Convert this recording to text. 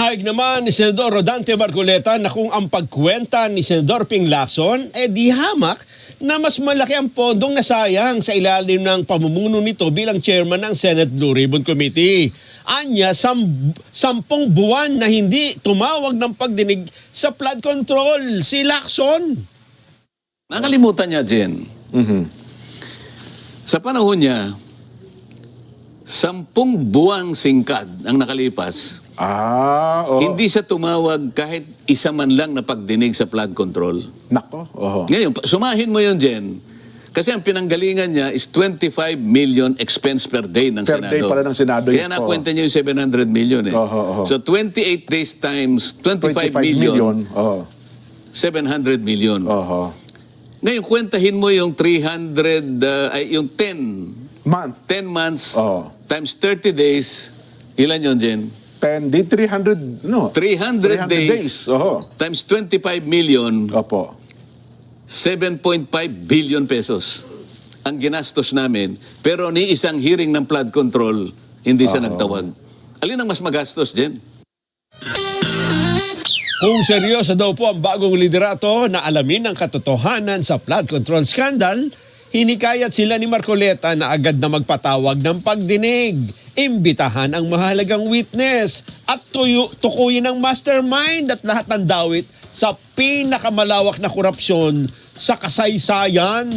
Inihayag naman ni Senador Rodante Marcoleta na kung ang pagkwenta ni Senador Ping Lacson di hamak na mas malaki ang pondong nasayang sa ilalim ng pamumuno nito bilang chairman ng Senate Blue Ribbon Committee. Anya, 10 buwan na hindi tumawag ng pagdinig sa flood control si Lacson. Nakalimutan niya, Jen. Sa panahon niya, 10 buwang singkad ang nakalipas. Hindi siya tumawag kahit isa man lang na pagdinig sa flood control. Nako. Ngayon, sumahin mo yun, Jen. Kasi ang pinanggalingan niya is 25 million expense per day ng Per Senado. day pala ng Senado. Kaya nakwenta niyo yung 700 million eh. So 28 days times 25 million, 700 million. Ngayon, kwentahin mo yung 300, yung 10 months times 30 days. Ilan yun, Jen? 10, di 300, no? 300 days times 25 million, 7.5 billion pesos ang ginastos namin. Pero ni isang hearing ng flood control, hindi siya nagtawag. Alin ang mas magastos, Jen? Kung seryoso daw po ang bagong liderato na alamin ang katotohanan sa flood control scandal, hinikayat sila ni Marcoleta na agad na magpatawag ng pagdinig, imbitahan ang mahalagang witness at tukuyin ang mastermind at lahat ng dawit sa pinakamalawak na korupsyon sa kasaysayan.